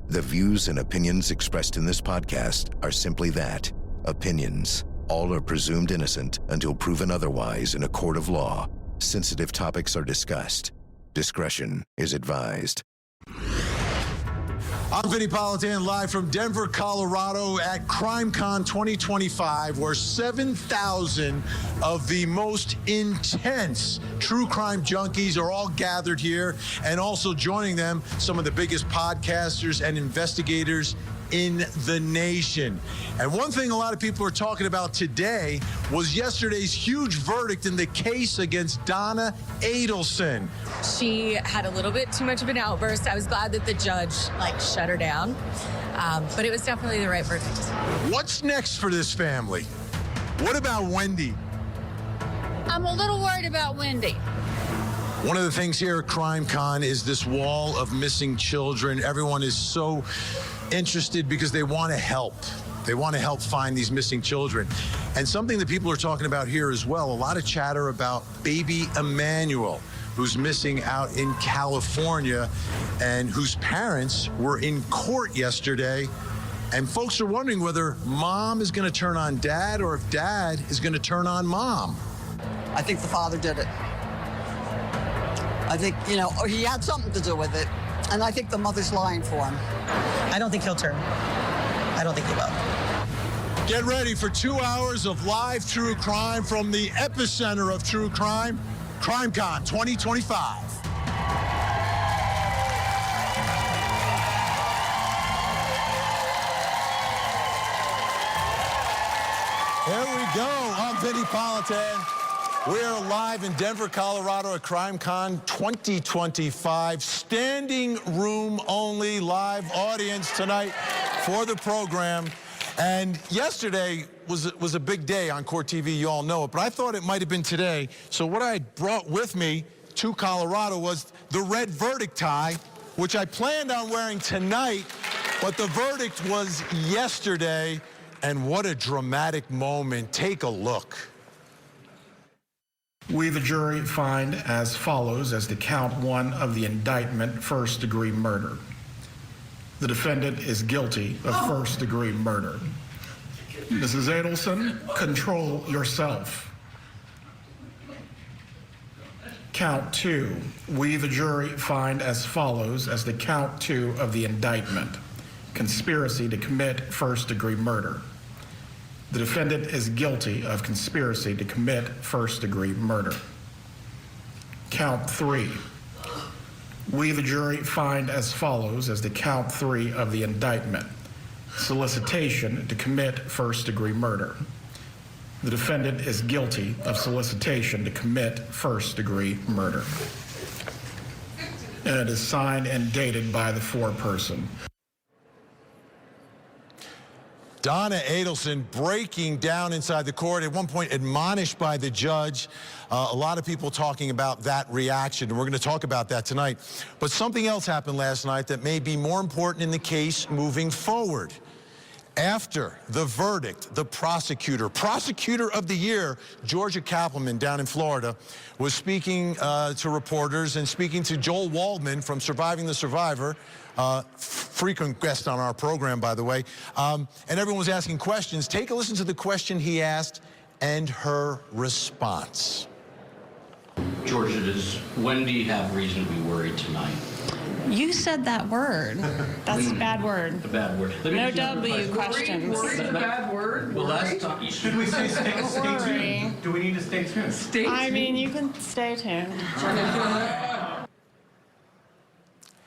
The views and opinions expressed in this podcast are simply that, opinions. All are presumed innocent until proven otherwise in a court of law. Sensitive topics are discussed. Discretion is advised. I'm Vinnie Politan, live from Denver, Colorado at CrimeCon 2025, where 7,000 of the most intense true crime junkies are all gathered here, and also joining them, some of the biggest podcasters and investigators in the nation. And one thing a lot of people are talking about today was yesterday's huge verdict in the case against Donna Adelson. She had a little bit too much of an outburst. I was glad that the judge shut her down, but it was definitely the right verdict. What's next for this family? What about Wendi? I'm a little worried about Wendi. One of the things here at CrimeCon is this wall of missing children. Everyone is so interested because they want to help. They want to help find these missing children. And something that people are talking about here as well, a lot of chatter about baby Emmanuel, who's missing out in California and whose parents were in court yesterday. And folks are wondering whether mom is going to turn on dad or if dad is going to turn on mom. I think the father did it. I think, he had something to do with it. And I think the mother's lying for him. I don't think he'll turn. I don't think he will. Get ready for 2 hours of live true crime from the epicenter of true crime, CrimeCon 2025. Here we go. I'm Vinnie Politan. We are live in Denver, Colorado at CrimeCon 2025. Standing room only live audience tonight for the program. And yesterday was a big day on Court TV. You all know it. But I thought it might have been today. So what I brought with me to Colorado was the red verdict tie, which I planned on wearing tonight. But the verdict was yesterday. And what a dramatic moment. Take a look. We, the jury, find as follows as to count one of the indictment, first-degree murder. The defendant is guilty of first-degree murder. Mrs. Adelson, control yourself. Count two. We, the jury, find as follows as to count two of the indictment, conspiracy to commit first-degree murder. The defendant is guilty of conspiracy to commit first-degree murder. Count three. We, the jury, find as follows as to count three of the indictment, solicitation to commit first-degree murder. The defendant is guilty of solicitation to commit first-degree murder. And it is signed and dated by the foreperson. Donna Adelson breaking down inside the court, at one point admonished by the judge. A lot of people talking about that reaction, and we're going to talk about that tonight. But something else happened last night that may be more important in the case moving forward. After the verdict, the prosecutor of the year, Georgia Kappelman down in Florida, was speaking to reporters and speaking to Joel Waldman from Surviving the Survivor, frequent guest on our program, by the way, and everyone was asking questions. Take a listen to the question he asked and her response. Georgia, does Wendi have reason to be worried tonight? You said that word. That's a bad word. A bad word. No W questions. Worried is a bad word? Well, last time. Should we say stay tuned? Do we need to stay tuned? Stay tuned. I mean, you can stay tuned.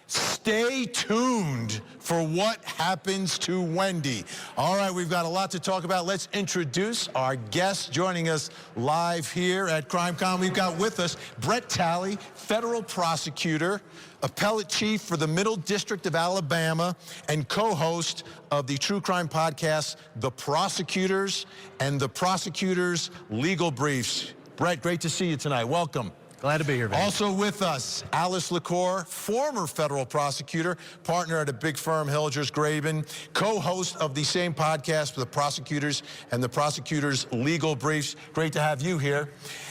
Stay tuned for what happens to Wendi. All right, we've got a lot to talk about. Let's introduce our guests joining us live here at CrimeCon. We've got with us Brett Talley, federal prosecutor, appellate chief for the Middle District of Alabama, and co-host of the true crime podcast, The Prosecutors and The Prosecutors Legal Briefs. Brett, great to see you tonight. Welcome. Glad to be here, man. Also with us, Alice LaCour, former federal prosecutor, partner at a big firm, Hilgers Graben, co-host of the same podcast for The Prosecutors and The Prosecutors Legal Briefs. Great to have you here.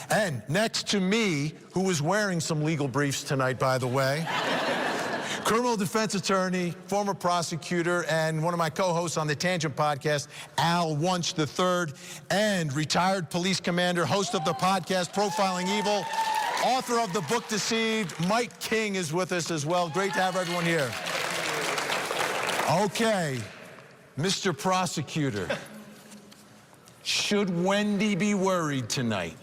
And next to me, who is wearing some legal briefs tonight, by the way, Criminal defense attorney, former prosecutor, and one of my co-hosts on the Tangent podcast, Al Wunsch III, and retired police commander, host of the podcast Profiling Evil, author of the book Deceived, Mike King is with us as well. Great to have everyone here. Okay, Mr. Prosecutor, should Wendi be worried tonight?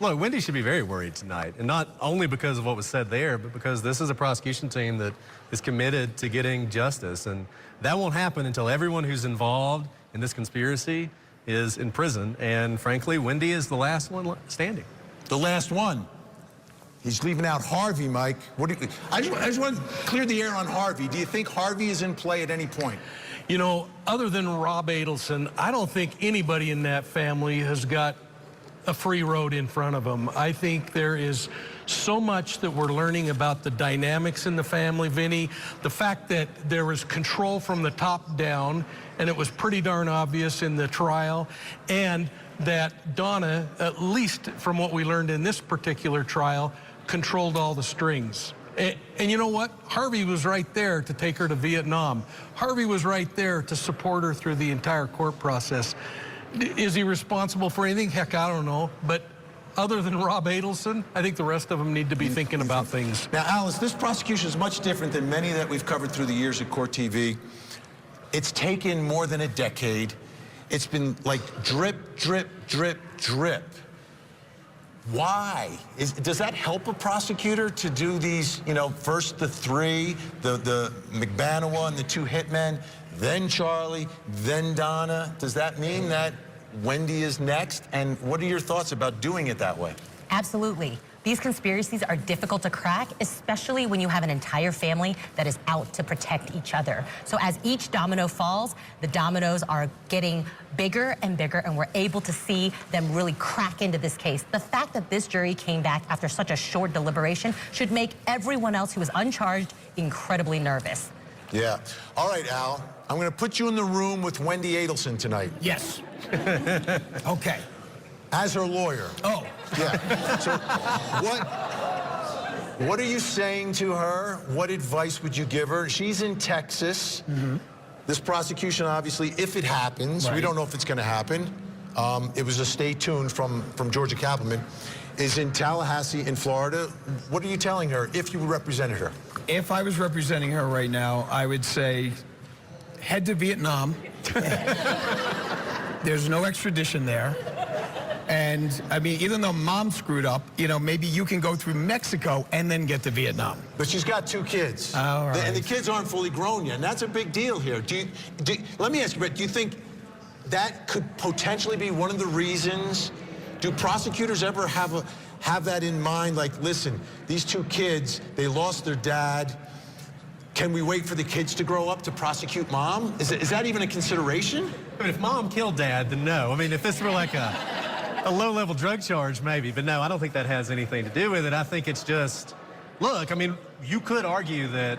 Look, Wendi should be very worried tonight, and not only because of what was said there, but because this is a prosecution team that is committed to getting justice, and that won't happen until everyone who's involved in this conspiracy is in prison, and frankly, Wendi is the last one standing. The last one. He's leaving out Harvey, Mike. What do you, I just want to clear the air on Harvey. Do you think Harvey is in play at any point? You know, other than Rob Adelson, I don't think anybody in that family has got a free road in front of them. I think there is so much that we're learning about the dynamics in the family, Vinny. The fact that there was control from the top down, and it was pretty darn obvious in the trial, and that Donna, at least from what we learned in this particular trial, controlled all the strings. And you know what? Harvey was right there to take her to Vietnam. Harvey was right there to support her through the entire court process. Is he responsible for anything? Heck, I don't know. But other than Rob Adelson, I think the rest of them need to be thinking about things. Now, Alice, this prosecution is much different than many that we've covered through the years at Court TV. It's taken more than a decade. It's been like drip, drip, drip, drip. Why? Does that help a prosecutor to do these, you know, first the three, the McBanawa and the two hitmen, then Charlie, then Donna? Does that mean that Wendi is next? And what are your thoughts about doing it that way? Absolutely. These conspiracies are difficult to crack, especially when you have an entire family that is out to protect each other. So as each domino falls, the dominoes are getting bigger and bigger, and we're able to see them really crack into this case. The fact that this jury came back after such a short deliberation should make everyone else who is uncharged incredibly nervous. Yeah. All right, Al. I'm going to put you in the room with Wendi Adelson tonight. Yes. Okay. As her lawyer. Oh. Yeah. So what are you saying to her? What advice would you give her? She's in Texas. Mm-hmm. This prosecution, obviously, if it happens, right. We don't know if it's going to happen. It was a stay tuned from Georgia Kappelman, is in Tallahassee in Florida. What are you telling her if you represented her? If I was representing her right now, I would say head to Vietnam. There's no extradition there. And, I mean, even though mom screwed up, you know, maybe you can go through Mexico and then get to Vietnam. But she's got two kids. All right. And the kids aren't fully grown yet, and that's a big deal here. Let me ask you, Brett, do you think that could potentially be one of the reasons? Do prosecutors ever have that in mind? Like, listen, these two kids, they lost their dad. Can we wait for the kids to grow up to prosecute mom? Is that even a consideration? I mean, if mom killed dad, then no. I mean, if this were like a low-level drug charge, maybe. But no, I don't think that has anything to do with it. I think it's just, look, I mean, you could argue that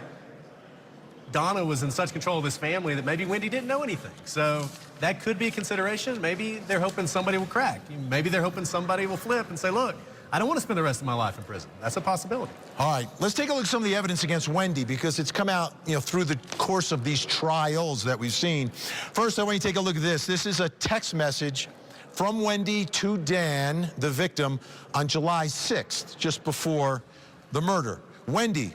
Donna was in such control of this family that maybe Wendi didn't know anything. So that could be a consideration. Maybe they're hoping somebody will crack. Maybe they're hoping somebody will flip and say, look, I don't want to spend the rest of my life in prison. That's a possibility. All right, let's take a look at some of the evidence against Wendi, because it's come out, you know, through the course of these trials that we've seen. First, I want you to take a look at this. This is a text message from Wendi to Dan, the victim, on July 6th, just before the murder. Wendi,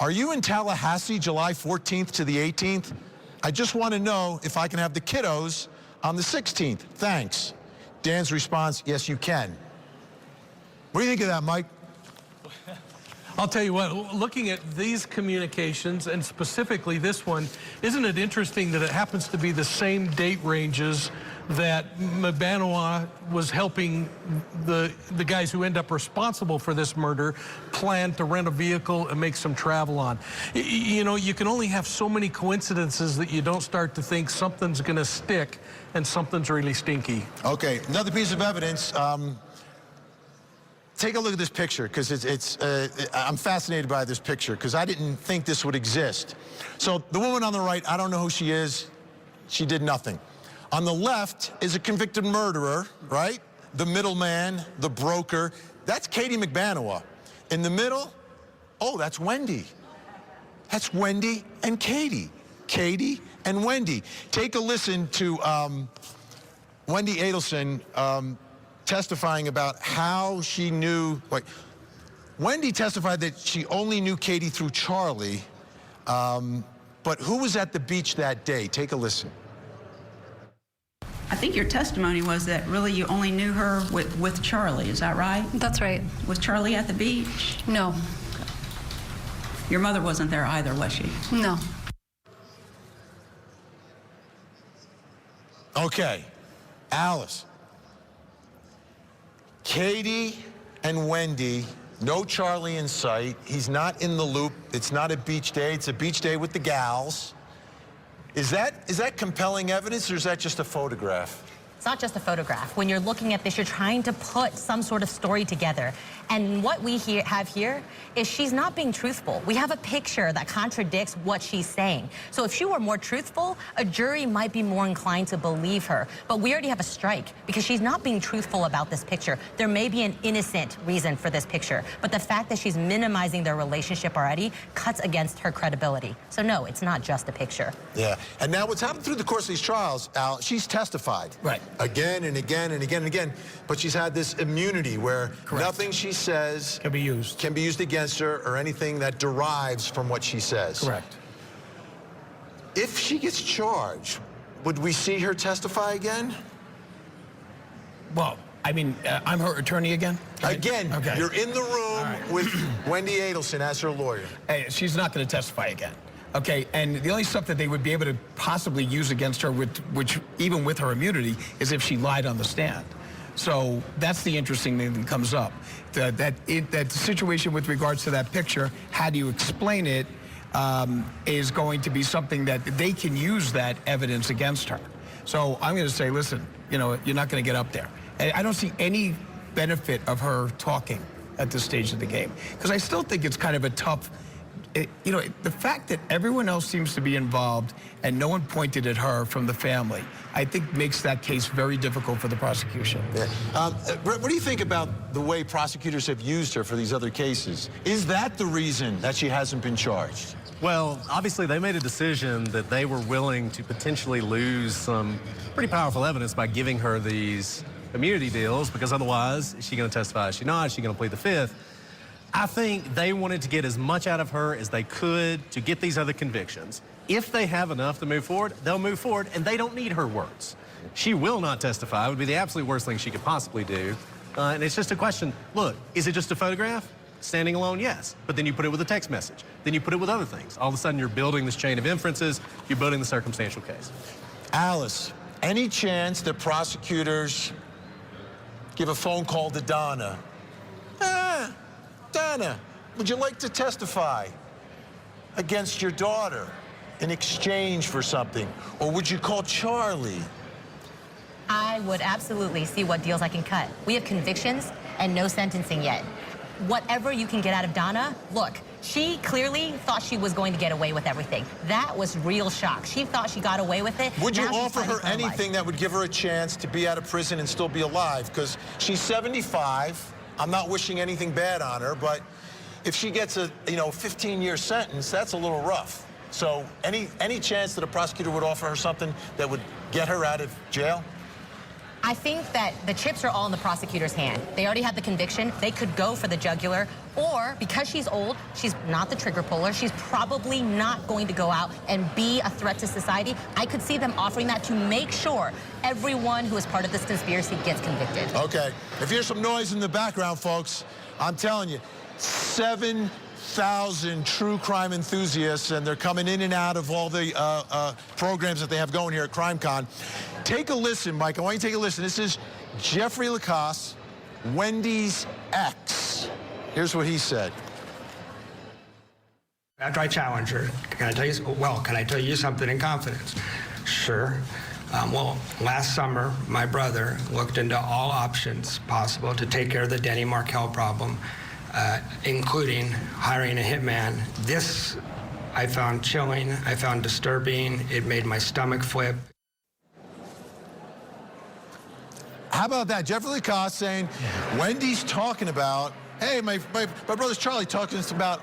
are you in Tallahassee July 14th to the 18th? I just want to know if I can have the kiddos on the 16th. Thanks. Dan's response, yes, you can. What do you think of that, Mike? I'll tell you what, looking at these communications, and specifically this one, isn't it interesting that it happens to be the same date ranges that McBanawa was helping the guys who end up responsible for this murder plan to rent a vehicle and make some travel on? You know, you can only have so many coincidences that you don't start to think something's going to stick and something's really stinky. Okay, another piece of evidence. Take a look at this picture, because I'm fascinated by this picture, because I didn't think this would exist. So the woman on the right, I don't know who she is. She did nothing. On the left is a convicted murderer, right? The middleman, the broker. That's Katie McBanawa. In the middle, oh, that's Wendi. That's Wendi and Katie. Katie and Wendi. Take a listen to Wendi Adelson testifying about how she knew. Like, Wendi testified that she only knew Katie through Charlie, but who was at the beach that day? Take a listen. I think your testimony was that really you only knew her with Charlie. Is that right? That's right. Was Charlie at the beach? No. Your mother wasn't there either, was she? No. Okay, Alice. Katie and Wendi, no Charlie in sight. He's not in the loop. It's not a beach day. It's a beach day with the gals. Is that compelling evidence, or is that just a photograph? It's not just a photograph. When you're looking at this, you're trying to put some sort of story together. And what we have here is she's not being truthful. We have a picture that contradicts what she's saying. So if she were more truthful, a jury might be more inclined to believe her. But we already have a strike because she's not being truthful about this picture. There may be an innocent reason for this picture, but the fact that she's minimizing their relationship already cuts against her credibility. So no, it's not just a picture. Yeah, and now what's happened through the course of these trials, Al, she's testified. Right. Again and again and again and again, but she's had this immunity where nothing she says can be used against her, or anything that derives from what she says. Correct. If she gets charged, would we see her testify again? Well, I mean, I'm her attorney again? Again, okay. You're in the room with Wendi Adelson as her lawyer. Hey, she's not going to testify again. Okay, and the only stuff that they would be able to possibly use against her, which even with her immunity, is if she lied on the stand. So that's the interesting thing that comes up. That situation with regards to that picture, how do you explain it, is going to be something that they can use that evidence against her. So I'm going to say, listen, you know, you're not going to get up there. And I don't see any benefit of her talking at this stage of the game, because I still think it's kind of a tough. You know, the fact that everyone else seems to be involved and no one pointed at her from the family, I think makes that case very difficult for the prosecution. Yeah. What do you think about the way prosecutors have used her for these other cases? Is that the reason that she hasn't been charged? Well, obviously they made a decision that they were willing to potentially lose some pretty powerful evidence by giving her these immunity deals, because otherwise, is she going to testify? Is she not? Is she going to plead the fifth? I think they wanted to get as much out of her as they could to get these other convictions. If they have enough to move forward, they'll move forward, and they don't need her words. She will not testify. It would be the absolute worst thing she could possibly do. And it's just a question, look, is it just a photograph? Standing alone, yes. But then you put it with a text message. Then you put it with other things. All of a sudden, you're building this chain of inferences. You're building the circumstantial case. Alice, any chance that prosecutors give a phone call to Donna? Donna, would you like to testify against your daughter in exchange for something? Or would you call Charlie? I would absolutely see what deals I can cut. We have convictions and no sentencing yet. Whatever you can get out of Donna, look, she clearly thought she was going to get away with everything. That was real shock. She thought she got away with it. Would you Now she's offer fighting her for her life. anything that would give her a chance to be out of prison and still be alive? Because she's 75. I'm not wishing anything bad on her, but if she gets a 15-year sentence, that's a little rough. So any chance that a prosecutor would offer her something that would get her out of jail? I think that the chips are all in the prosecutor's hand. They already have the conviction. They could go for the jugular, or because she's old, she's not the trigger puller, she's probably not going to go out and be a threat to society. I could see them offering that to make sure everyone who is part of this conspiracy gets convicted. Okay. If you hear some noise in the background, folks, I'm telling you, 7,000 true crime enthusiasts, and they're coming in and out of all the programs that they have going here at CrimeCon. Take a listen, Mike. I want you to take a listen. This is Jeffrey Lacoste, Wendy's ex. Here's what he said. After I challenge her, can I tell you something in confidence? Sure. Well, last summer, my brother looked into all options possible to take care of the Denny Markell problem, including hiring a hitman. This I found chilling, I found disturbing. It made my stomach flip. How about that? Jeffrey Lacoste saying Wendy's talking about hey, my brother's Charlie talking to us about,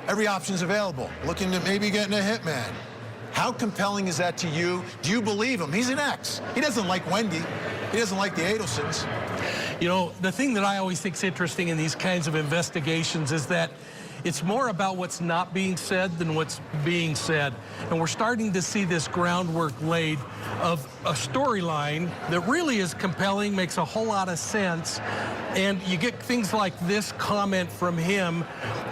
every option's available, looking at maybe getting a hitman. How compelling is that to you? Do you believe him? He's an ex. He doesn't like Wendi. He doesn't like the Adelsons. The thing that I always think is interesting in these kinds of investigations is that it's more about what's not being said than what's being said. And we're starting to see this groundwork laid of a storyline that really is compelling, makes a whole lot of sense. And you get things like this comment from him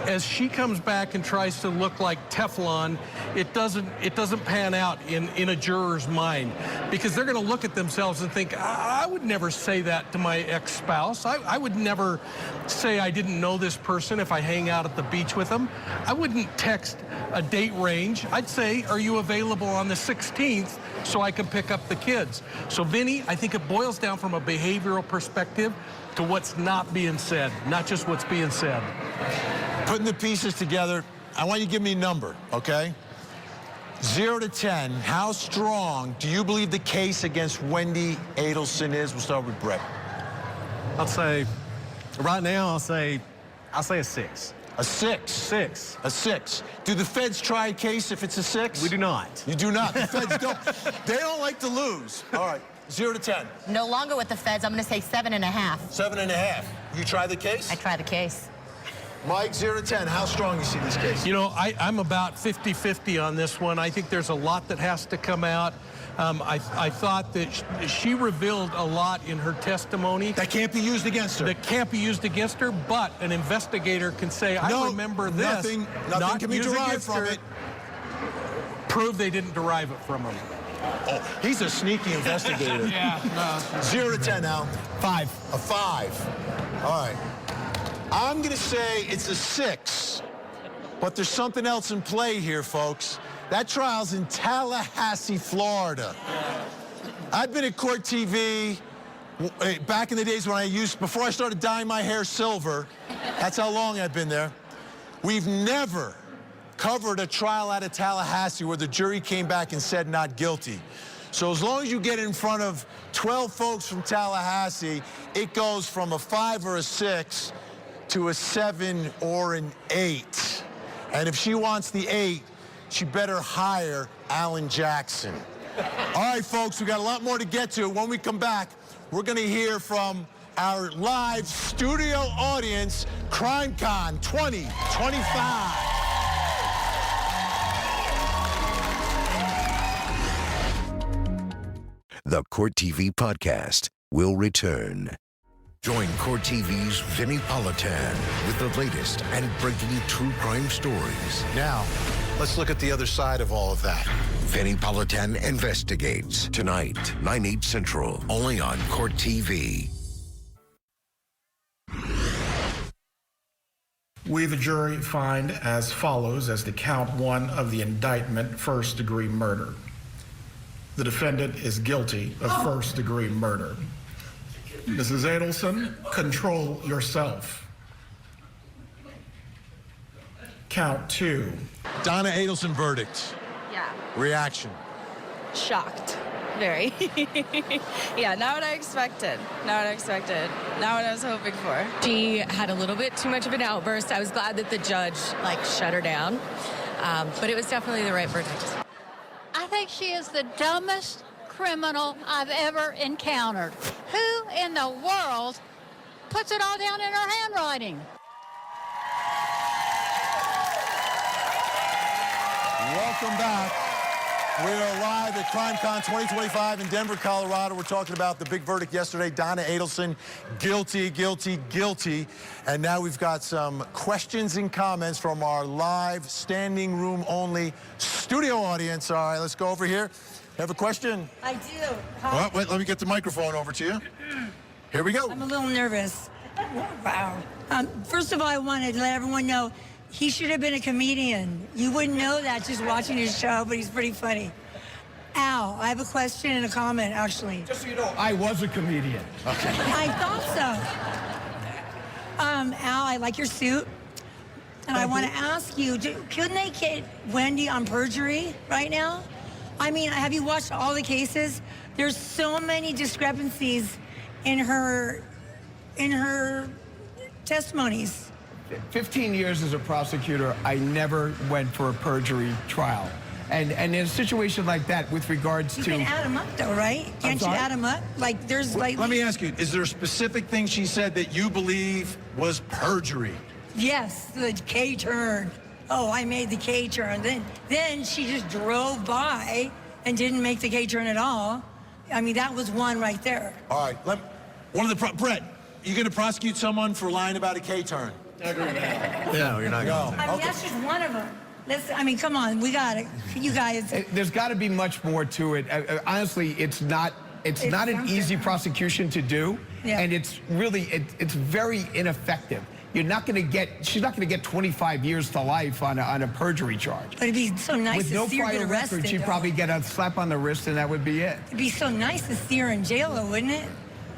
as she comes back and tries to look like Teflon. It doesn't pan out in a juror's mind, because they're going to look at themselves and think, I would never say that to my ex-spouse. I would never say I didn't know this person if I hang out at the beach with them. I wouldn't text a date range. I'd say, are you available on the 16th so I can pick up the kids? So, Vinnie, I think it boils down from a behavioral perspective to what's not being said, not just what's being said. Putting the pieces together, I want you to give me a number, okay? 0 to 10, how strong do you believe the case against Wendi Adelson is? We'll start with Brett. I'll say, right now, I'll say a 6. A 6? 6. A 6. Do the feds try a case if it's a 6? We do not. You do not. The feds don't. They don't like to lose. All right, 0 to 10. No longer with the feds. I'm going to say 7.5. 7.5. You try the case? I try the case. Mike, 0 to 10, how strong you see this case? I'm about 50-50 on this one. I think there's a lot that has to come out. I thought that she revealed a lot in her testimony. That can't be used against her. That can't be used against her, but an investigator can say, I remember this. Nothing can be derived from it. Prove they didn't derive it from him. Oh, he's a sneaky investigator. Yeah. 0 to 10 now. 5. A 5. All right. I'm going to say it's a 6, but there's something else in play here, folks. That trial's in Tallahassee, Florida. I've been at Court TV back in the days when before I started dyeing my hair silver. That's how long I've been there. We've never covered a trial out of Tallahassee where the jury came back and said not guilty. So as long as you get in front of 12 folks from Tallahassee, it goes from a 5 or a 6 to a 7 or an 8. And if she wants the 8, she better hire Alan Jackson. All right, folks, we got a lot more to get to. When we come back, we're going to hear from our live studio audience, CrimeCon 2025. The Court TV podcast will return. Join Court TV's Vinnie Politan with the latest and breaking true crime stories. Now, let's look at the other side of all of that. Vinnie Politan Investigates. Tonight, 9/8 Central, only on Court TV. We, the jury, find as follows as the count 1 of the indictment, first-degree murder. The defendant is guilty of first-degree murder. Mrs. Adelson, control yourself. Count 2. Donna Adelson verdict. Yeah. Reaction. Shocked. Very. Yeah, not what I expected. Not what I was hoping for. She had a little bit too much of an outburst. I was glad that the judge, shut her down. But it was definitely the right verdict. I think she is the dumbest criminal I've ever encountered. Who in the world puts it all down in her handwriting? Welcome back. We are live at CrimeCon 2025 in Denver, Colorado. We're talking about the big verdict yesterday. Donna Adelson, guilty, guilty, guilty. And now we've got some questions and comments from our live, standing room only studio audience. All right, let's go over here. You have a question? I do. Well, wait, let me get the microphone over to you. Here we go. I'm a little nervous. Wow. First of all, I wanted to let everyone know he should have been a comedian. You wouldn't know that just watching his show, but he's pretty funny. Al, I have a question and a comment, actually. Just so you know, I was a comedian. Okay. I thought so. Al, I like your suit. And I want to ask you, couldn't they get Wendi on perjury right now? I mean, have you watched all the cases? There's so many discrepancies in her testimonies. 15 years as a prosecutor, I never went for a perjury trial. And in a situation like that, with regards You to... can add them up, though, right? Can't you add them up? Like, there's like... Let me ask you, is there a specific thing she said that you believe was perjury? Yes, the K-turn. Oh, I made the K-turn. Then she just drove by and didn't make the K-turn at all. I mean, that was one right there. All right, Brett, you going to prosecute someone for lying about a K-turn? No, you're not going to. I mean, that's just one of them. I mean, come on, we got it. You guys. There's got to be much more to it. Honestly, it's not an easy prosecution to do, and it's really it's very ineffective. You're not going to get. She's not going to get 25 years to life on a perjury charge. But it'd be so nice with to no see her get prior arrested. record, she'd probably get a slap on the wrist, and that would be it. It'd be so nice to see her in jail, though, wouldn't it?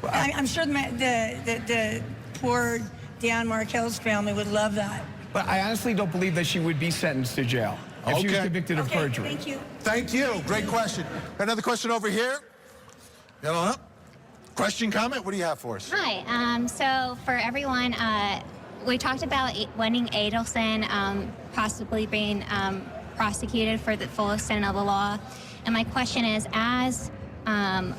Well, I'm sure the poor Dan Markel's family would love that. But I honestly don't believe that she would be sentenced to jail if she was convicted of perjury. Thank you. Thank you. Great question. Another question over here. Get on up. Question, comment? What do you have for us? Hi. So for everyone, we talked about Wendi Adelson possibly being prosecuted for the full extent of the law. And my question is, as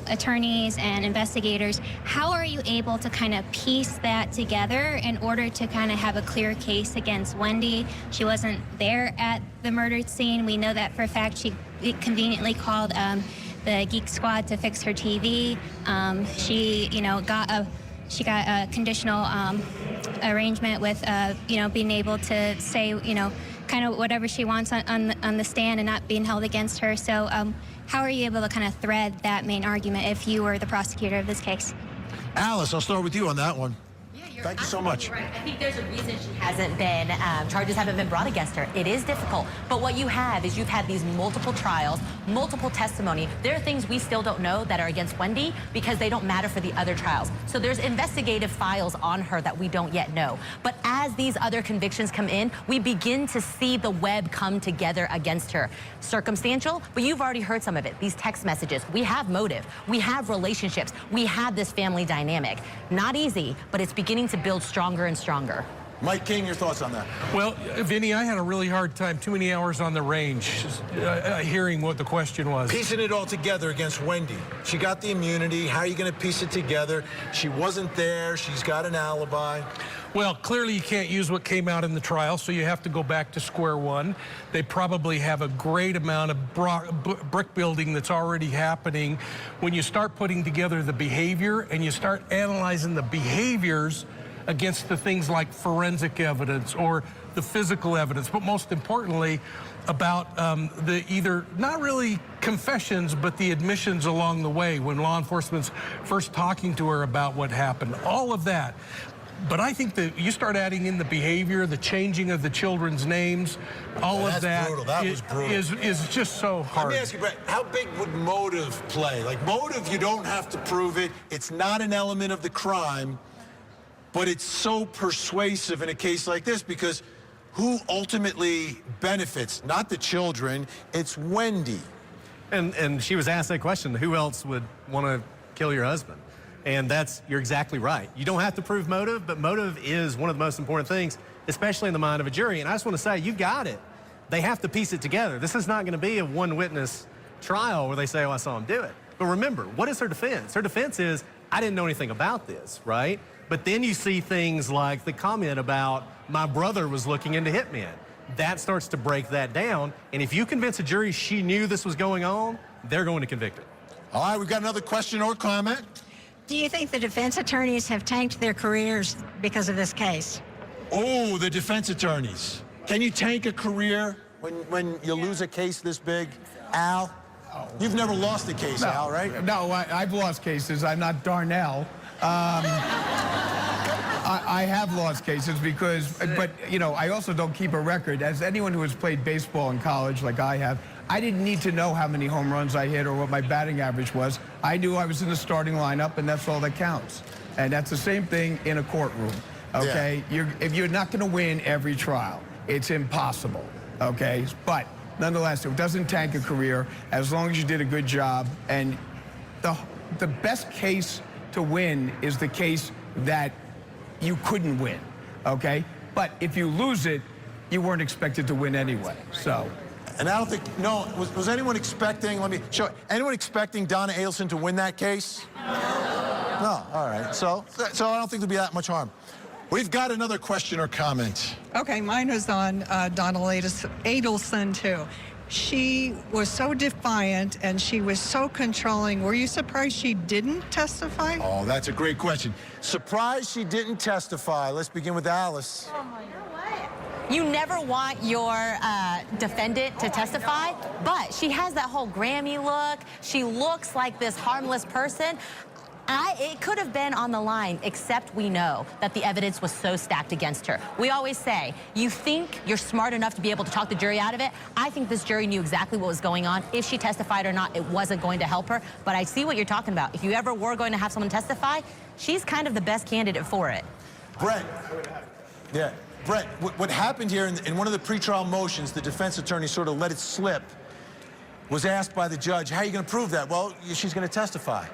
attorneys and investigators, how are you able to kind of piece that together in order to kind of have a clear case against Wendi? She wasn't there at the murder scene. We know that for a fact. She conveniently called the Geek Squad to fix her TV. She got a conditional arrangement with being able to say kind of whatever she wants on the stand and not being held against her. So how are you able to kind of thread that main argument if you were the prosecutor of this case? Alice, I'll start with you on that one. Thank you so much. Right. I think there's a reason she hasn't been, charges haven't been brought against her. It is difficult. But what you have is you've had these multiple trials, multiple testimony. There are things we still don't know that are against Wendi because they don't matter for the other trials. So there's investigative files on her that we don't yet know. But as these other convictions come in, we begin to see the web come together against her. Circumstantial, but you've already heard some of it. These text messages. We have motive. We have relationships. We have this family dynamic. Not easy, but it's beginning to build stronger and stronger. Mike King, your thoughts on that? Well, Vinny, I had a really hard time, too many hours on the range, hearing what the question was. Piecing it all together against Wendi. She got the immunity. How are you going to piece it together? She wasn't there. She's got an alibi. Well, clearly you can't use what came out in the trial, so you have to go back to square one. They probably have a great amount of brick building that's already happening. When you start putting together the behavior and you start analyzing the behaviors against the things like forensic evidence or the physical evidence, but most importantly about the either not really confessions, but the admissions along the way when law enforcement's first talking to her about what happened, all of that. But I think that you start adding in the behavior, the changing of the children's names, all of that, brutal. That was brutal. Is just so hard. Let me ask you, Brett, how big would motive play? Like, motive, you don't have to prove it. It's not an element of the crime, but it's so persuasive in a case like this because who ultimately benefits? Not the children, it's Wendi. And she was asked that question, who else would want to kill your husband? And you're exactly right. You don't have to prove motive, but motive is one of the most important things, especially in the mind of a jury. And I just want to say, you've got it. They have to piece it together. This is not going to be a one-witness trial where they say, oh, I saw him do it. But remember, what is her defense? Her defense is, I didn't know anything about this, right? But then you see things like the comment about, my brother was looking into hitmen. That starts to break that down. And if you convince a jury she knew this was going on, they're going to convict her. All right, we've got another question or comment. Do you think the defense attorneys have tanked their careers because of this case? Oh, the defense attorneys. Can you tank a career when you lose a case this big? Al? You've never lost a case, Al, right? No, I've lost cases. I'm not Darnell. I have lost cases because, but, I also don't keep a record. As anyone who has played baseball in college like I have, I didn't need to know how many home runs I hit or what my batting average was. I knew I was in the starting lineup, and that's all that counts. And that's the same thing in a courtroom, okay? Yeah. If you're not going to win every trial, it's impossible, okay? But nonetheless, it doesn't tank a career as long as you did a good job. And the best case to win is the case that you couldn't win. okay? But if you lose it, you weren't expected to win anyway, so. And I don't think, no, was anyone expecting, let me show, anyone expecting Donna Adelson to win that case? No, all right, so I don't think there'll be that much harm. We've got another question or comment. Okay, mine was on Donna Adelson, too. She was so defiant and she was so controlling. Were you surprised she didn't testify? Oh, that's a great question. Surprised she didn't testify. Let's begin with Alice. Oh my God. You never want your defendant to testify, but she has that whole Grammy look. She looks like this harmless person. It could have been on the line, except we know that the evidence was so stacked against her. We always say, you think you're smart enough to be able to talk the jury out of it. I think this jury knew exactly what was going on. If she testified or not, it wasn't going to help her. But I see what you're talking about. If you ever were going to have someone testify, she's kind of the best candidate for it. Brett. Yeah. Brett, what happened here in one of the pretrial motions, the defense attorney sort of let it slip, was asked by the judge, how are you going to prove that? Well, she's going to testify.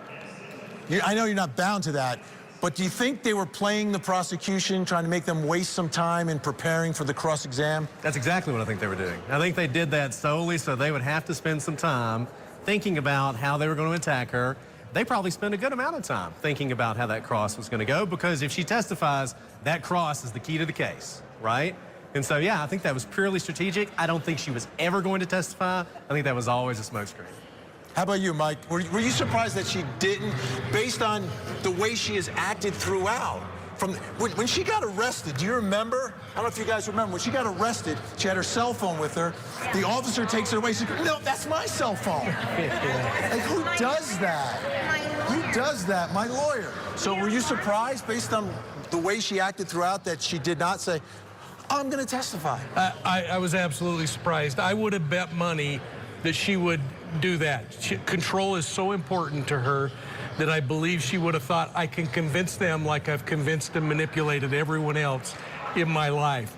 I know you're not bound to that, but do you think they were playing the prosecution, trying to make them waste some time in preparing for the cross-exam? That's exactly what I think they were doing. I think they did that solely so they would have to spend some time thinking about how they were going to attack her. They probably spent a good amount of time thinking about how that cross was going to go, because if she testifies, that cross is the key to the case, right? And so, yeah, I think that was purely strategic. I don't think she was ever going to testify. I think that was always a smokescreen. How about you, Mike? Were you surprised that she didn't, based on the way she has acted throughout? When she got arrested, do you remember? I don't know if you guys remember. When she got arrested, she had her cell phone with her. The officer takes it away. She goes, no, that's my cell phone. Like, who does that? Who does that? My lawyer. So were you surprised, based on the way she acted throughout, that she did not say, I'm going to testify? I was absolutely surprised. I would have bet money that she would do that. Control is so important to her that I believe she would have thought, I can convince them like I've convinced and manipulated everyone else in my life.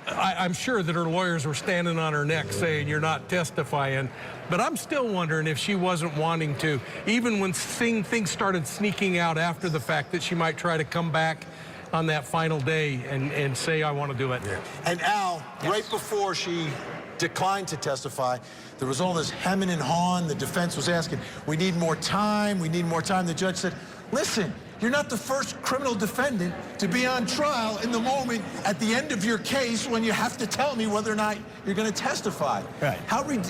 I'm sure that her lawyers were standing on her neck saying, you're not testifying, but I'm still wondering if she wasn't wanting to, even when things started sneaking out after the fact, that she might try to come back on that final day and say, I want to do it. Yeah. And Al, yes, right before she declined to testify, there was all this hemming and hawing. The defense was asking, we need more time, we need more time. The judge said, listen, you're not the first criminal defendant to be on trial in the moment at the end of your case when you have to tell me whether or not you're going to testify. Right.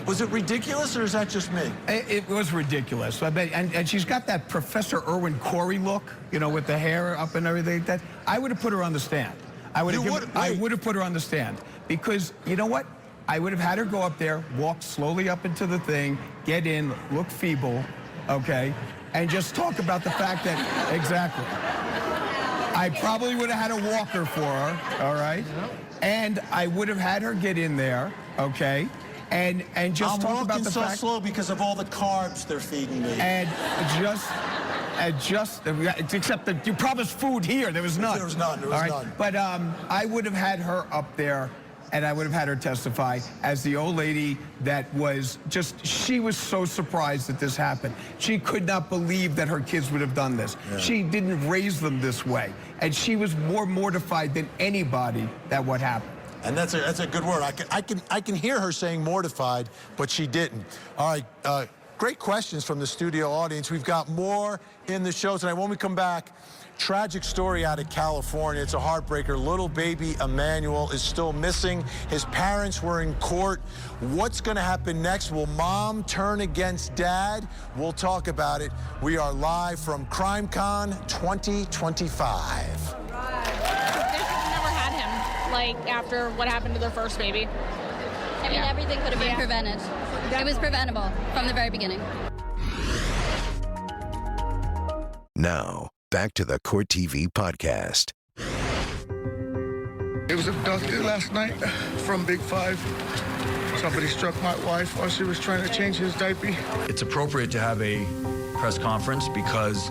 Was it ridiculous, or is that just me? It was ridiculous. I bet, and she's got that Professor Irwin Corey look, you know, with the hair up and everything. That I would have put her on the stand. I would have put her on the stand, because you know what? I would have had her go up there, walk slowly up into the thing, get in, look feeble, okay, and just talk about the fact that, exactly. I probably would have had a walker for her, all right? And I would have had her get in there, okay, and just talk about the fact. I'm walking so slow because of all the carbs they're feeding me. And except that you promised food here. There was none. There was none. There was none. But I would have had her up there, and I would have had her testify as the old lady that was just, she was so surprised that this happened. She could not believe that her kids would have done this. Yeah. She didn't raise them this way. And she was more mortified than anybody that what happened. And that's a good word. I can hear her saying mortified, but she didn't. All right, great questions from the studio audience. We've got more in the show tonight. When we come back, tragic story out of California. It's a heartbreaker. Little baby Emmanuel is still missing. His parents were in court. What's going to happen next? Will mom turn against dad? We'll talk about it. We are live from CrimeCon 2025. Like, after what happened to their first baby. I mean, everything could have been prevented. It was preventable from the very beginning. Now, back to the Court TV podcast. It was abducted last night from Big 5. Somebody struck my wife while she was trying to change his diaper. It's appropriate to have a press conference because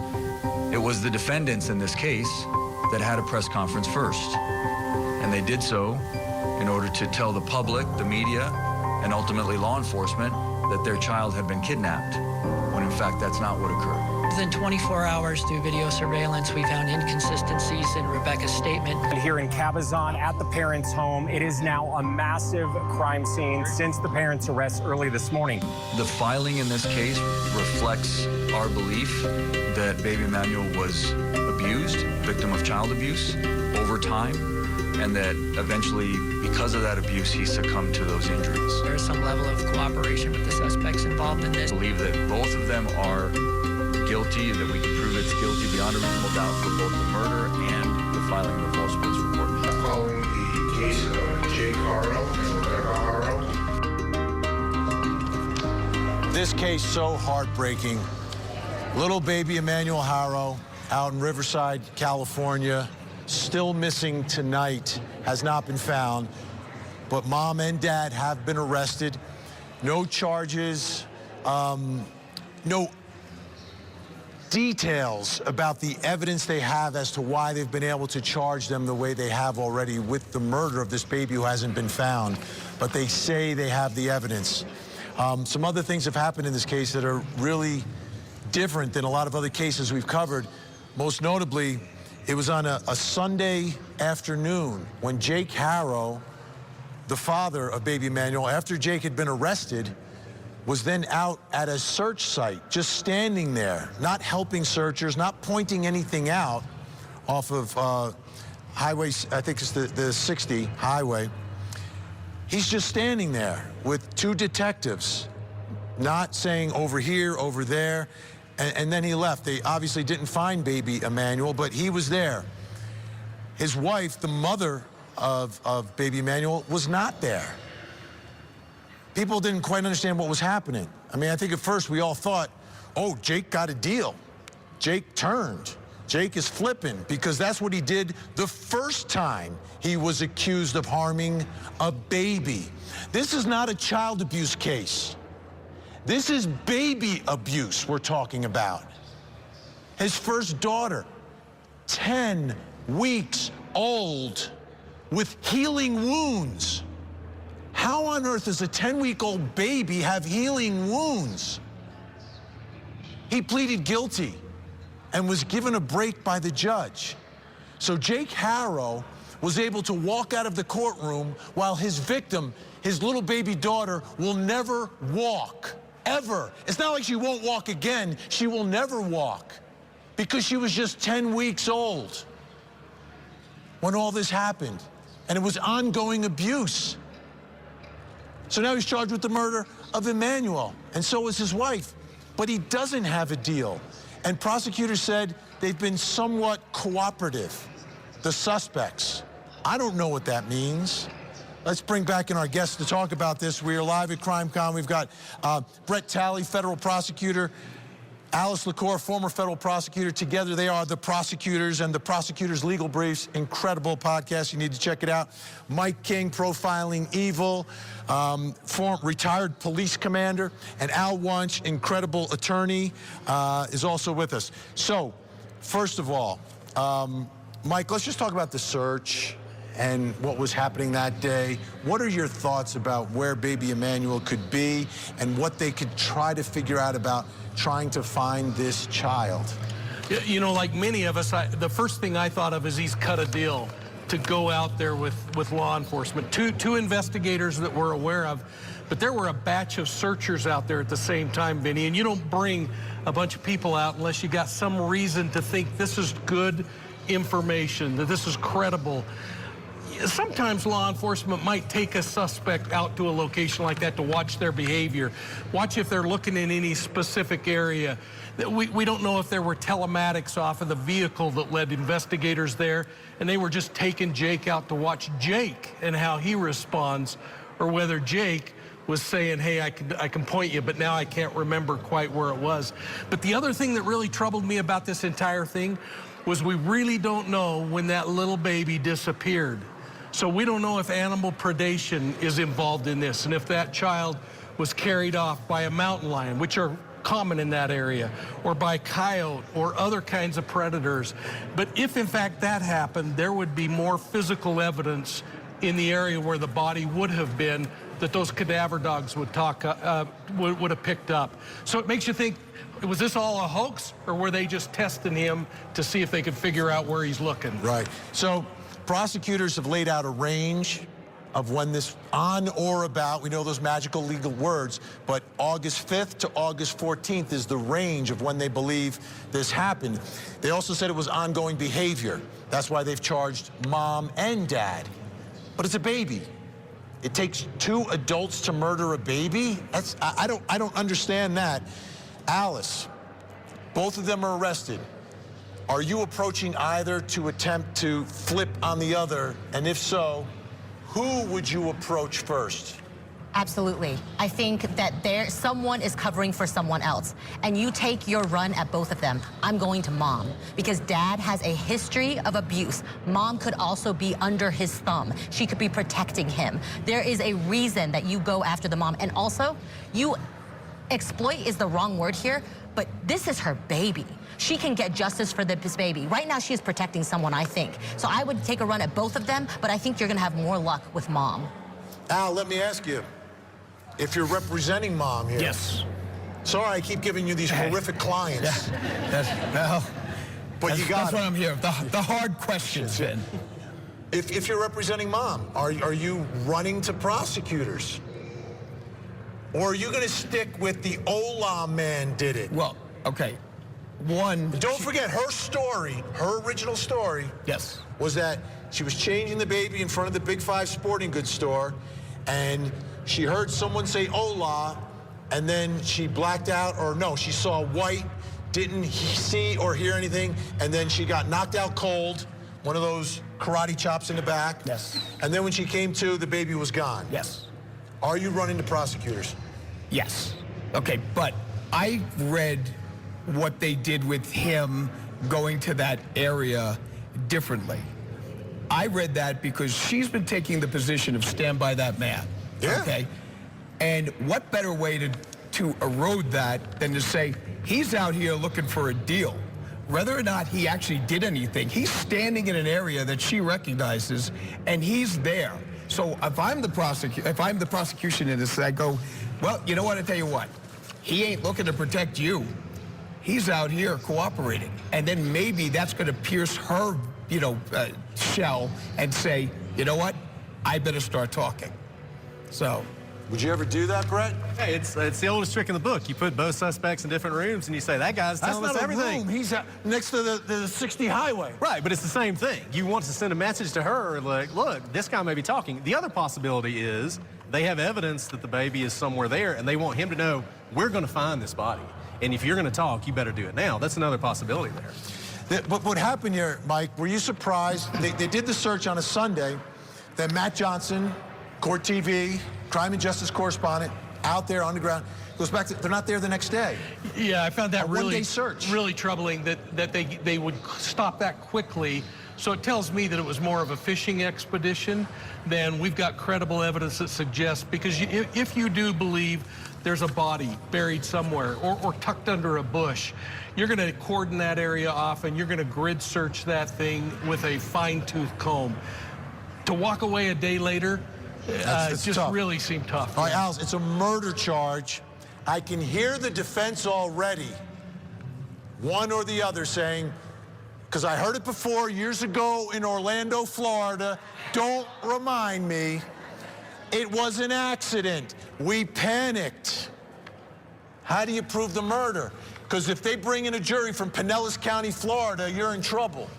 it was the defendants in this case that had a press conference first. And they did so in order to tell the public, the media, and ultimately law enforcement that their child had been kidnapped, when in fact that's not what occurred. Within 24 hours through video surveillance, we found inconsistencies in Rebecca's statement. Here in Cabazon at the parents' home, it is now a massive crime scene since the parents' arrest early this morning. The filing in this case reflects our belief that baby Emmanuel was abused, victim of child abuse, over time, and that eventually, because of that abuse, he succumbed to those injuries. There is some level of cooperation with the suspects involved in this. I believe that both of them are guilty, that we can prove it's guilty beyond a reasonable doubt for both the murder and the filing of the false police report. Following the case of Jake Harrow and Rebecca Harrow. This case so heartbreaking. Little baby Emmanuel Harrow out in Riverside, California, still missing tonight, has not been found, but mom and dad have been arrested. No charges, no details about the evidence they have as to why they've been able to charge them the way they have already with the murder of this baby who hasn't been found, but they say they have the evidence. Some other things have happened in this case that are really different than a lot of other cases we've covered. Most notably, it was on a Sunday afternoon when Jake Harrow, the father of baby Emmanuel, after Jake had been arrested, was then out at a search site, just standing there, not helping searchers, not pointing anything out off of highway, I think it's the 60 highway. He's just standing there with two detectives, not saying over here, over there, and then he left. They obviously didn't find baby Emmanuel, but he was there. His wife, the mother of baby Emmanuel, was not there. People didn't quite understand what was happening. I mean, I think at first we all thought, oh, Jake got a deal. Jake turned. Jake is flipping, because that's what he did the first time he was accused of harming a baby. This is not a child abuse case. This is baby abuse we're talking about. His first daughter, 10 weeks old, with healing wounds. How on earth does a 10-week-old baby have healing wounds? He pleaded guilty and was given a break by the judge. So Jake Harrow was able to walk out of the courtroom while his victim, his little baby daughter, will never walk, ever. It's not like she won't walk again. She will never walk, because she was just 10 weeks old when all this happened, and it was ongoing abuse. So now he's charged with the murder of Emmanuel, and so is his wife. But he doesn't have a deal. And prosecutors said they've been somewhat cooperative, the suspects. I don't know what that means. Let's bring back in our guests to talk about this. We are live at CrimeCon. We've got Brett Talley, federal prosecutor, Alice LaCour, former federal prosecutor. Together, they are the prosecutors and the prosecutors' legal briefs. Incredible podcast. You need to check it out. Mike King, Profiling Evil, retired police commander. And Al Wunsch, incredible attorney, is also with us. So, first of all, Mike, let's just talk about the search and what was happening that day. What are your thoughts about where baby Emmanuel could be and what they could try to figure out about trying to find this child? You know, like many of us, the first thing I thought of is he's cut a deal to go out there with law enforcement. Two investigators that we're aware of, but there were a batch of searchers out there at the same time, Vinny, and you don't bring a bunch of people out unless you got some reason to think this is good information, that this is credible. Sometimes law enforcement might take a suspect out to a location like that to watch their behavior, watch if they're looking in any specific area. We don't know if there were telematics off of the vehicle that led investigators there, and they were just taking Jake out to watch Jake and how he responds, or whether Jake was saying, hey, I can point you, but now I can't remember quite where it was. But the other thing that really troubled me about this entire thing was we really don't know when that little baby disappeared. So we don't know if animal predation is involved in this, and if that child was carried off by a mountain lion, which are common in that area, or by coyote or other kinds of predators. But if in fact that happened, there would be more physical evidence in the area where the body would have been that those cadaver dogs would have picked up. So it makes you think, was this all a hoax, or were they just testing him to see if they could figure out where he's looking? Right. So prosecutors have laid out a range of when this on or about, we know those magical legal words, but August 5th to August 14th is the range of when they believe this happened. They also said it was ongoing behavior. That's why they've charged mom and dad. But it's a baby. It takes 2 adults to murder a baby? I don't understand that. Alice, both of them are arrested. Are you approaching either to attempt to flip on the other? And if so, who would you approach first? Absolutely. I think that someone is covering for someone else. And you take your run at both of them. I'm going to mom, because dad has a history of abuse. Mom could also be under his thumb. She could be protecting him. There is a reason that you go after the mom. And also, exploit is the wrong word here, but this is her baby. She can get justice for this baby. Right now, she is protecting someone, I think. So I would take a run at both of them, but I think you're gonna have more luck with mom. Al, let me ask you, if you're representing mom here. Yes. Sorry, I keep giving you these horrific clients. But you got That's what I'm here, the hard questions, Vin. If you're representing mom, are you running to prosecutors? Or are you going to stick with the Ola man did it? Well, okay. Don't forget her story, her original story. Yes. Was that she was changing the baby in front of the Big 5 sporting goods store, and she heard someone say Ola, and then she blacked out, or no, she saw white, didn't see or hear anything, and then she got knocked out cold, one of those karate chops in the back. Yes. And then when she came to, the baby was gone. Yes. Are you running to prosecutors? Yes. Okay, but I read what they did with him going to that area differently. I read that because she's been taking the position of stand by that man. Yeah. Okay. And what better way to erode that than to say he's out here looking for a deal? Whether or not he actually did anything, he's standing in an area that she recognizes, and he's there. So if I'm the prosecution in this, I go, well, you know what? I tell you what, he ain't looking to protect you. He's out here cooperating, and then maybe that's going to pierce her, shell and say, you know what? I better start talking. So. Would you ever do that, Brett? Hey, it's the oldest trick in the book. You put both suspects in different rooms, and you say, that guy's telling us everything. Room. He's next to the 60 highway. Right, but it's the same thing. You want to send a message to her, like, look, this guy may be talking. The other possibility is they have evidence that the baby is somewhere there, and they want him to know, we're going to find this body. And if you're going to talk, you better do it now. That's another possibility there. But what happened here, Mike, were you surprised? They did the search on a Sunday. Then Matt Johnson, Court TV, crime and justice correspondent, out there on the ground, goes back to, they're not there the next day. Yeah, I found that one-day search. Really troubling that they would stop that quickly. So it tells me that it was more of a fishing expedition than we've got credible evidence that suggests, because if you do believe there's a body buried somewhere or tucked under a bush, you're going to cordon that area off and you're going to grid search that thing with a fine-tooth comb. To walk away a day later, it just tough. Really seemed tough. All right, Alice, it's a murder charge. I can hear the defense already, one or the other, saying, because I heard it before years ago in Orlando, Florida, don't remind me, it was an accident. We panicked. How do you prove the murder? Because if they bring in a jury from Pinellas County, Florida, you're in trouble.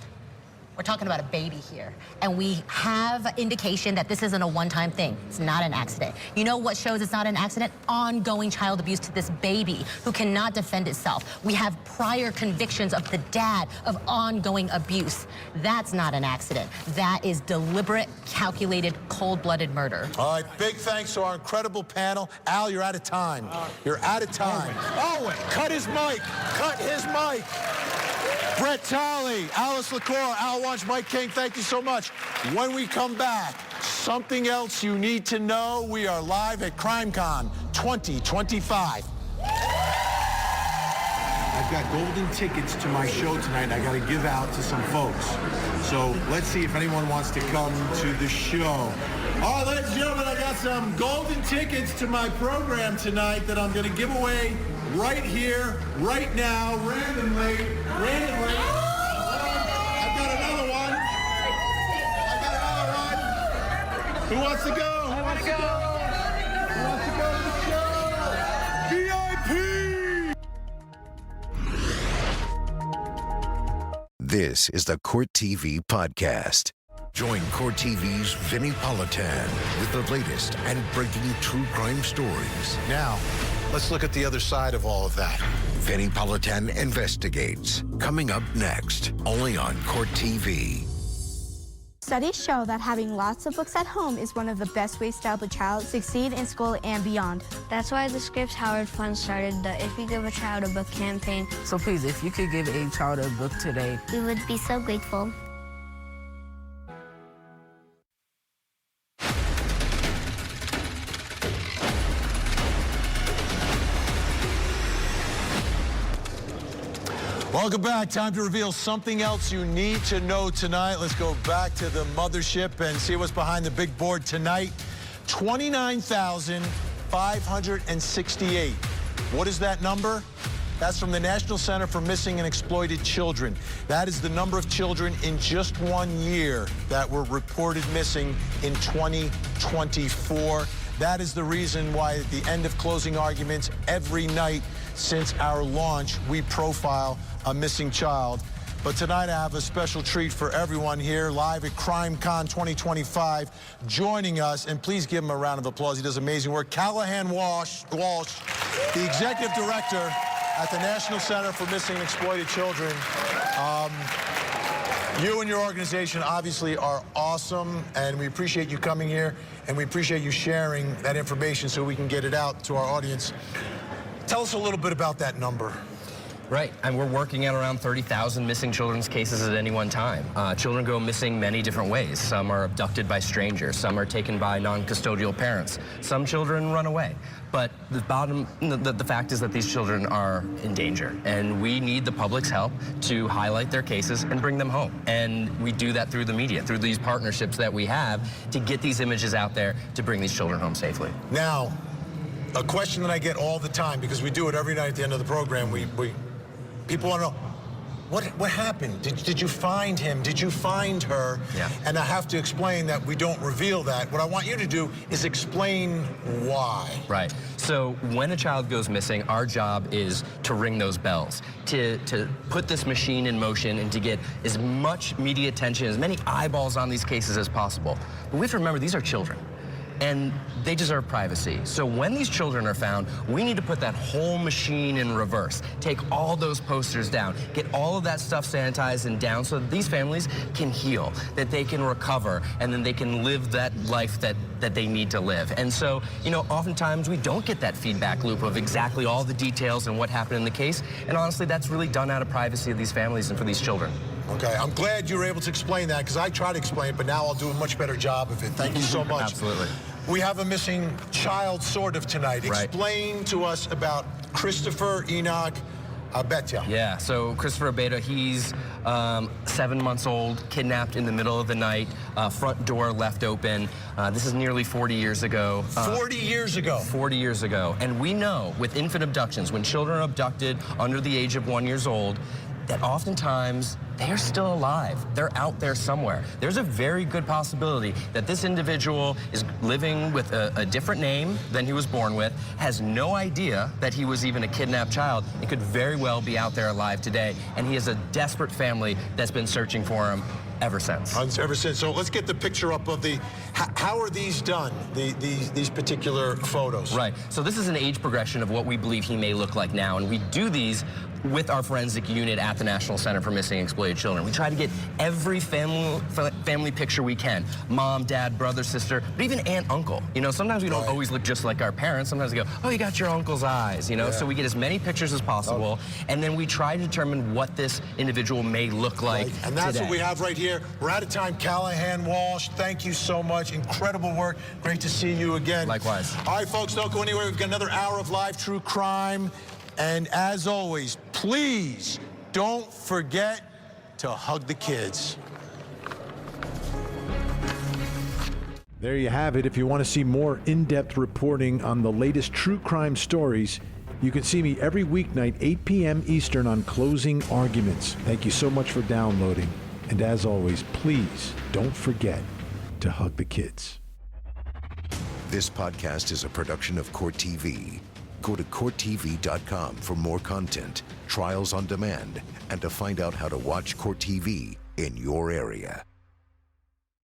We're talking about a baby here, and we have indication that this isn't a one-time thing. It's not an accident. You know what shows it's not an accident? Ongoing child abuse to this baby who cannot defend itself. We have prior convictions of the dad of ongoing abuse. That's not an accident. That is deliberate, calculated, cold-blooded murder. All right, big thanks to our incredible panel. Al, you're out of time. You're out of time. Oh, cut his mic. Cut his mic. Brett Talley, Alice LaCour, Al Wunsch, Mike King, thank you so much. When we come back, something else you need to know. We are live at CrimeCon 2025. I've got golden tickets to my show tonight I got to give out to some folks. So let's see if anyone wants to come to the show. All right, ladies and gentlemen, I got some golden tickets to my program tonight that I'm going to give away right here, right now, randomly. I've got another one. Who wants to go? I want to go. Who wants to go to the show? VIP! This is the Court TV podcast. Join Court TV's Vinnie Politan with the latest and breaking true crime stories. Now, let's look at the other side of all of that. Vinnie Politan investigates. Coming up next, only on Court TV. Studies show that having lots of books at home is one of the best ways to help a child succeed in school and beyond. That's why the Scripps Howard Fund started the If You Give a Child a Book campaign. So please, if you could give a child a book today, we would be so grateful. Welcome back. Time to reveal something else you need to know tonight. Let's go back to the mothership and see what's behind the big board tonight. 29,568. What is that number? That's from the National Center for Missing and Exploited Children. That is the number of children in just 1 year that were reported missing in 2024. That is the reason why at the end of closing arguments every night since our launch, we profile a missing child. But tonight I have a special treat for everyone here live at CrimeCon 2025 joining us, and please give him a round of applause. He does amazing work. Callahan Walsh, the executive director at the National Center for Missing and Exploited Children. You and your organization obviously are awesome, and we appreciate you coming here, and we appreciate you sharing that information so we can get it out to our audience. Tell us a little bit about that number. Right, and we're working at around 30,000 missing children's cases at any one time. Children go missing many different ways. Some are abducted by strangers, some are taken by non-custodial parents, some children run away. But the fact is that these children are in danger, and we need the public's help to highlight their cases and bring them home. And we do that through the media, through these partnerships that we have to get these images out there to bring these children home safely. Now, a question that I get all the time, because we do it every night at the end of the program, people want to know, what happened? Did you find him? Did you find her? Yeah. And I have to explain that we don't reveal that. What I want you to do is explain why. Right. So when a child goes missing, our job is to ring those bells, to put this machine in motion and to get as much media attention, as many eyeballs on these cases as possible. But we have to remember, these are children, and they deserve privacy. So when these children are found, we need to put that whole machine in reverse. Take all those posters down, get all of that stuff sanitized and down so that these families can heal, that they can recover, and then they can live that life that they need to live. And so, you know, oftentimes we don't get that feedback loop of exactly all the details and what happened in the case. And honestly, that's really done out of privacy of these families and for these children. Okay, I'm glad you were able to explain that, because I tried to explain it, but now I'll do a much better job of it. Thank you so much. Absolutely. We have a missing child, sort of, tonight. Right. Explain to us about Christopher Enoch Abeta. Yeah, so Christopher Abeta, he's 7 months old, kidnapped in the middle of the night, front door left open. This is nearly 40 years ago. 40 years ago? 40 years ago. And we know with infant abductions, when children are abducted under the age of 1 year old, that oftentimes they're still alive. They're out there somewhere. There's a very good possibility that this individual is living with a different name than he was born with, has no idea that he was even a kidnapped child, and could very well be out there alive today. And he has a desperate family that's been searching for him ever since. Ever since. So let's get the picture up of the, how are these done, these particular photos? Right. So this is an age progression of what we believe he may look like now, and we do these with our forensic unit at the National Center for Missing and Exploited Children. We try to get every family picture we can. Mom, dad, brother, sister, but even aunt, uncle. You know, sometimes we don't always look just like our parents. Sometimes we go, oh, you got your uncle's eyes, you know? So we get as many pictures as possible, and then we try to determine what this individual may look like And that's today. what we have right here. We're out of time. Callahan Walsh, thank you so much. Incredible work. Great to see you again. Likewise. All right, folks, don't go anywhere. We've got another hour of live true crime. And as always, please don't forget to hug the kids. There you have it. If you want to see more in-depth reporting on the latest true crime stories, you can see me every weeknight, 8 p.m. Eastern on Closing Arguments. Thank you so much for downloading. And as always, please don't forget to hug the kids. This podcast is a production of Court TV. Go to CourtTV.com for more content, trials on demand, and to find out how to watch Court TV in your area.